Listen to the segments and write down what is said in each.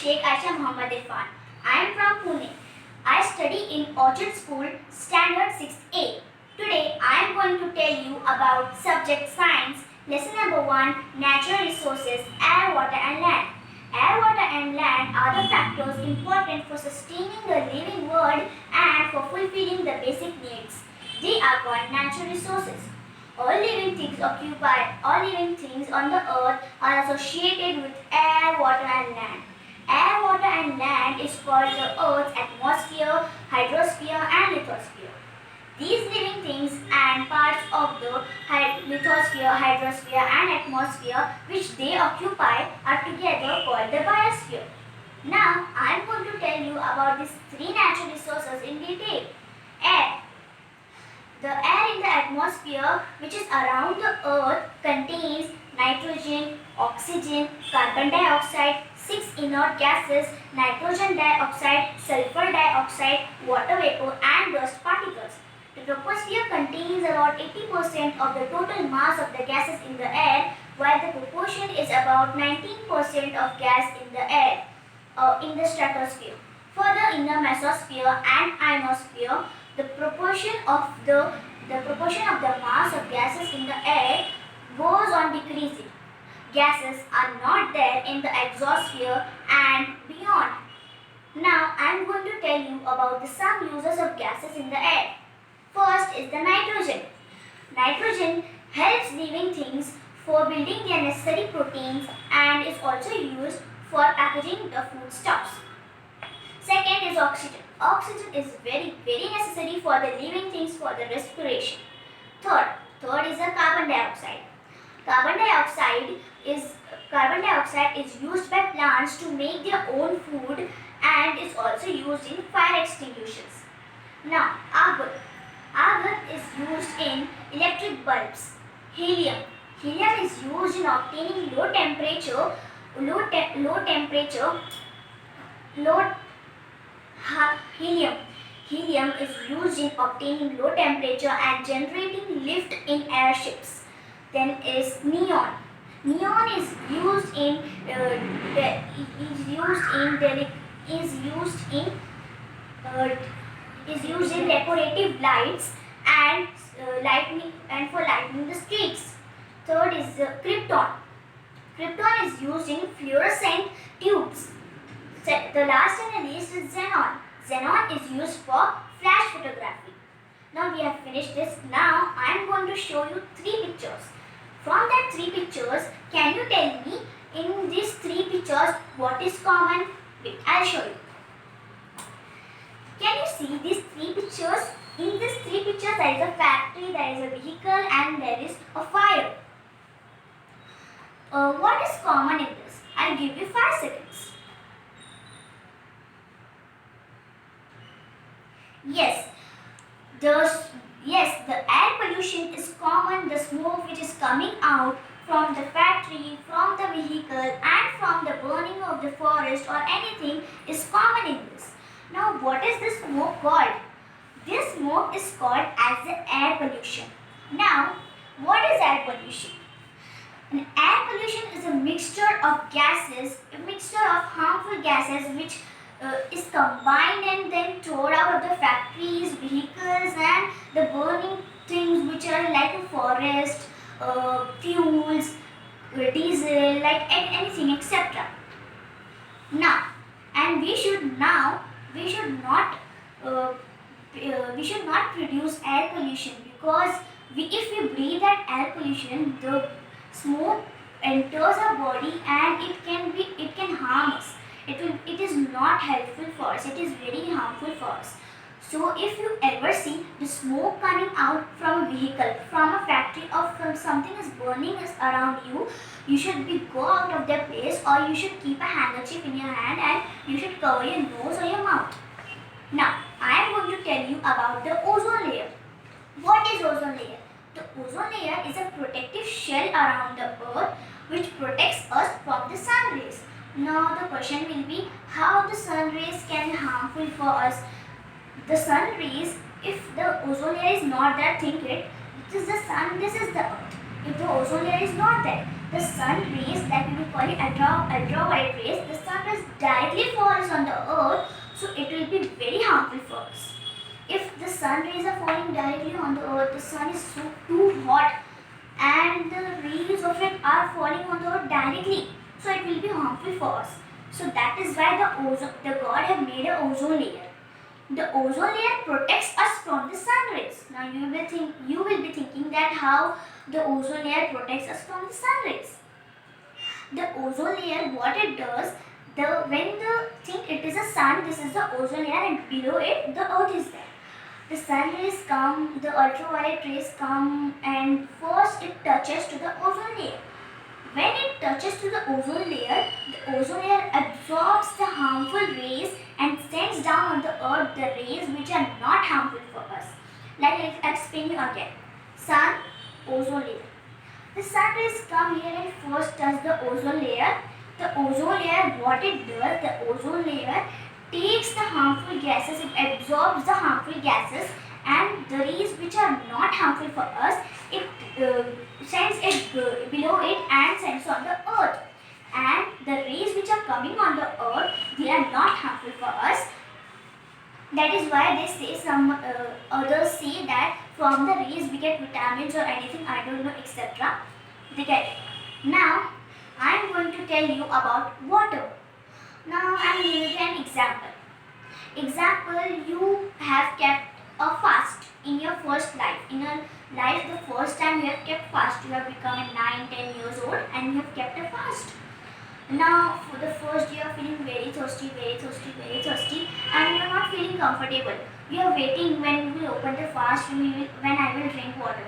Sheikh Ayesha. I am from Pune. I study in Orchid School, Standard 6A. Today I am going to tell you about subject science, lesson number 1, natural resources, air, water and land. Air, water and land are the factors important for sustaining the living world and for fulfilling the basic needs. They are called natural resources. All living things on the earth are associated with air, water and land. Air, water and land is called the earth's atmosphere, hydrosphere and lithosphere. These living things and parts of the lithosphere, hydrosphere and atmosphere which they occupy are together called the biosphere. Now I am going to tell you about these 3 natural resources in detail. Air. The air in the atmosphere which is around the earth contains nitrogen, oxygen, carbon dioxide, 6 inert gases, nitrogen dioxide, sulfur dioxide, water vapor and dust particles. The troposphere contains about 80% of the total mass of the gases in the air, while the proportion is about 19% of gas in the air in the stratosphere. Further, in the mesosphere and ionosphere, the proportion of the mass of gases in the air goes on decreasing. Gases are not there in the exosphere and beyond. Now I am going to tell you about some uses of gases in the air. First is the nitrogen. Nitrogen helps living things for building their necessary proteins and is also used for packaging the foodstuffs. Second is oxygen. Oxygen is very necessary for the living things for the respiration. Third is the carbon dioxide. Carbon dioxide is used by plants to make their own food and is also used in fire extinguishers. Now, argon. Argon is used in electric bulbs. Helium. Helium is used in obtaining Helium is used in obtaining low temperature and generating lift in airships. Then is neon. Neon is used in decorative lights and for lighting the streets. Third is krypton. Krypton is used in fluorescent tubes. The last and the least is xenon. Xenon is used for flash photography. Now we have finished this. Now I am going to show you 3 pictures. From that 3 pictures, can you tell me in these 3 pictures what is common? Wait, I will show you. Can you see these 3 pictures? In these 3 pictures there is a factory, there is a vehicle and there is a fire. What is common in this? I will give you 5 seconds. Yes, the air pollution is common. The smoke which is coming out from the factory, from the vehicle and from the burning of the forest or anything is common in this. Now what is this smoke called? This smoke is called as the air pollution. Now what is air pollution? An air pollution is a mixture of gases, a mixture of harmful gases which is combined and then thrown out of the factories, vehicles and the burning things which are like a forest, fuels, diesel, like anything, etc. Now, and we should not produce air pollution, because if we breathe that air pollution, the smoke enters our body and it can harm us. It is not helpful for us. It is very harmful for us. So if you ever see the smoke coming out from a vehicle, from a factory or from something is burning around you, you should go out of that place, or you should keep a handkerchief in your hand and you should cover your nose or your mouth. Now I am going to tell you about the ozone layer. What is ozone layer? The ozone layer is a protective shell around the earth which protects us from the sun rays. Now the question will be, how the sun rays can be harmful for us? The sun rays, if the ozone layer is not there, think it is the sun, this is the earth. If the ozone layer is not there, the sun rays, that we will call it ultraviolet rays, the sun rays directly harmful for us. If the sun rays are falling directly on the earth, the sun is so too hot and the rays of it are falling on the earth directly, so it will be harmful for us. So that is why the God have made a ozone layer. The ozone layer protects us from the sun rays. Now you will be thinking that how the ozone layer protects us from the sun rays. The ozone layer, what it does, when the think it is a sun, this is the ozone layer, and below it the earth is there. The sun rays come, the ultraviolet rays come, and first it touches to the ozone layer. When it touches to the ozone layer absorbs the harmful rays and sends down on the earth the rays which are not harmful for us. Like I explain you again. Sun, ozone layer. The sun rays come here and first touch the ozone layer. The ozone layer, what it does, the ozone layer takes the harmful gases, it absorbs the harmful gases, and the rays which are not harmful for us, it sends it below it and sends on the earth. And the rays which are coming on the earth, they are not harmful for us. That is why they say, some others say that from the rays we get vitamins or anything, I don't know, etc. They get it. Now I am going to tell you about water. Now I am giving you an example. You have kept a fast in your first life. In your life, the first time you have kept fast, you have become 9-10 years old and you have kept a fast. Now for the first you are feeling very thirsty, and you are not feeling comfortable. You are waiting when we will open the fast, when I will drink water.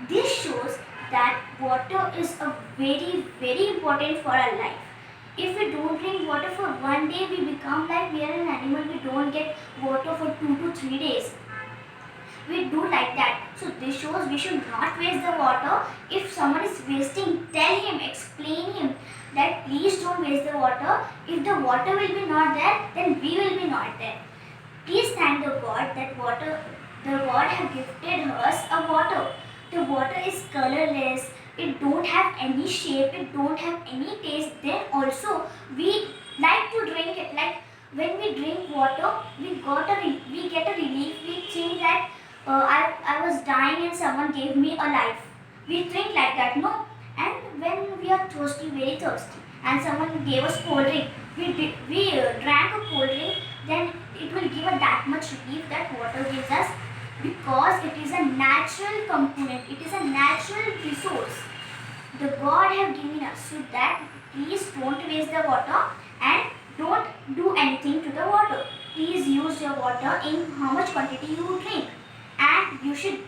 This shows that water is a very important for our life. If we don't drink water for one day, we become like we are an animal. We don't get water for 2 to 3 days. We do like that. So this shows we should not waste the water. If someone is wasting, tell him, explain him that please don't waste the water. If the water will be not there, then we will be not there. Please thank the God that the God have gifted us a water. The water is colorless. It don't have any shape, it don't have any taste. Then also we like to drink it. Like when we drink water, we get a relief. We think that I was dying and someone gave me a life. We think like that, no? And when we are thirsty, very thirsty, and someone gave us cold drink, we drank a cold drink, then it will give us that much relief that water gives us, because it is a natural component, it is a natural resource the God have given us. So that please don't waste the water and don't do anything to the water. Please use your water in how much quantity you drink, and you should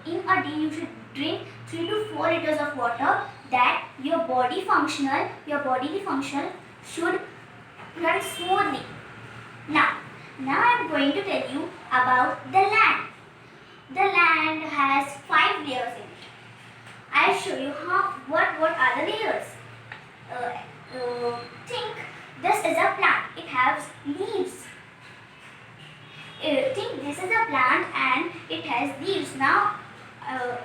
in a day you should drink 3 to 4 liters of water, that your bodily function should run smoothly. Now I am going to tell you about the land. The land has 5 layers in it. I'll show you what are the layers. Think this is a plant. It has leaves. Think this is a plant and it has leaves. Now,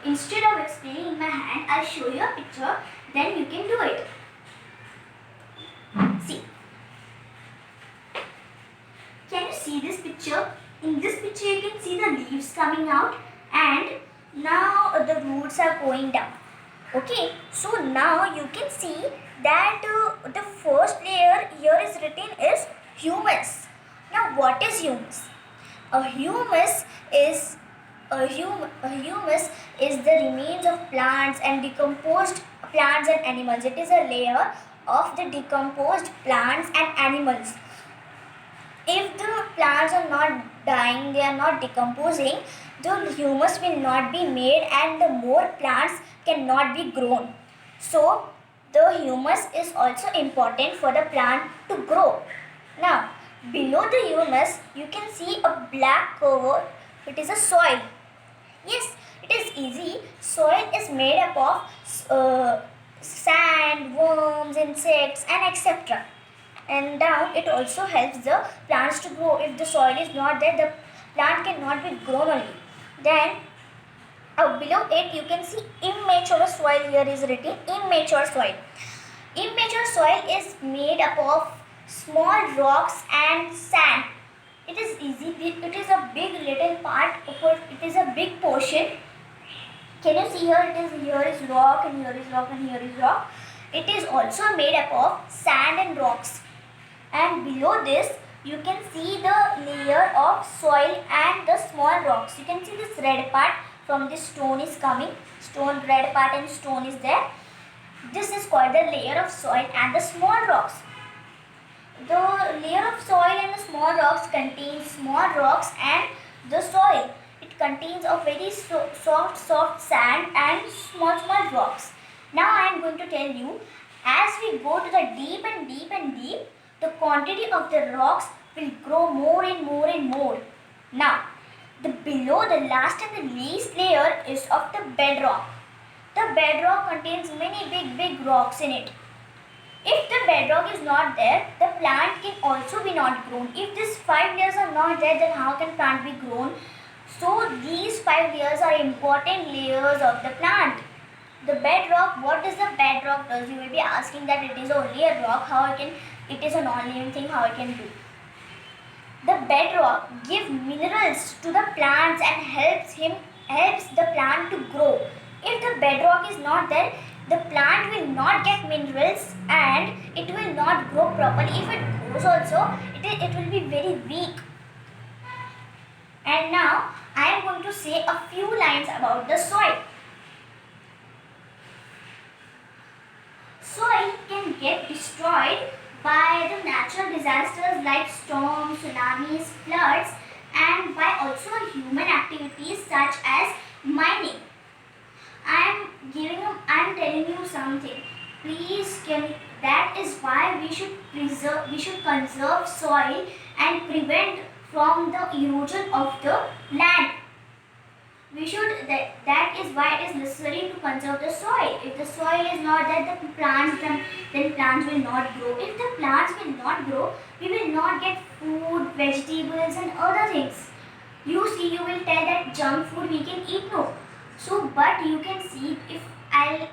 instead of explaining in my hand, I'll show you a picture. Then you can do it. See. Can you see this picture? In this picture, you can see the leaves coming out, and now the roots are going down. Okay, so now you can see that the first layer here is written is humus. Now what is humus? A humus is the remains of plants and decomposed plants and animals. It is a layer of the decomposed plants and animals. If the plants are not dying, they are not decomposing, the humus will not be made and the more plants cannot be grown. So the humus is also important for the plant to grow. Now below the humus you can see a black cover. It is a soil. Yes, it is easy. Soil is made up of sand, worms, insects and etc. And down it also helps the plants to grow. If the soil is not there, the plant cannot be grown only. Then below it you can see immature soil. Here is written immature soil. Immature soil is made up of small rocks and sand. It is easy. It is a big little part. It is a big portion. Can you see here? Here is rock and here is rock and here is rock. It is also made up of sand and rocks. And below this, you can see the layer of soil and the small rocks. You can see this red part from this stone is coming. Stone, red part and stone is there. This is called the layer of soil and the small rocks. The layer of soil and the small rocks contains small rocks and the soil. It contains a very soft sand and small rocks. Now I am going to tell you, as we go to the deep and deep and deep, the quantity of the rocks will grow more and more and more. Now, the last and the least layer is of the bedrock. The bedrock contains many big rocks in it. If the bedrock is not there, the plant can also be not grown. If these 5 layers are not there, then how can plant be grown? So these 5 layers are important layers of the plant. The bedrock, what does the bedrock does? You will be asking that it is only a rock, it is a non-living thing, how it can do. The bedrock gives minerals to the plants and helps the plant to grow. If the bedrock is not there, the plant will not get minerals and it will not grow properly. If it grows also, it will be very weak. And now I am going to say a few lines about the soil. Soil can get destroyed by the natural disasters like storms, tsunamis, floods, and by also human activities such as mining. I am telling you something. Please, that is why we should conserve soil and prevent from the erosion of the land. That is why it is necessary to conserve the soil. If the soil is not there, then plants will not grow. If the plants will not grow, we will not get food, vegetables and other things. You will tell that junk food we can eat, no. So, but you can see, if I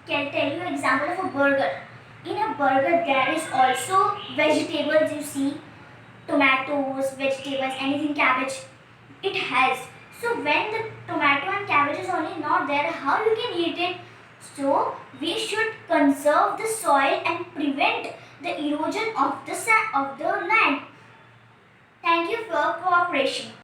can tell you an example of a burger. In a burger, there is also vegetables, you see, tomatoes, vegetables, anything, cabbage, it has. So when the tomato and cabbage is only not there, how you can eat it? So we should conserve the soil and prevent the erosion of the land. Thank you for cooperation.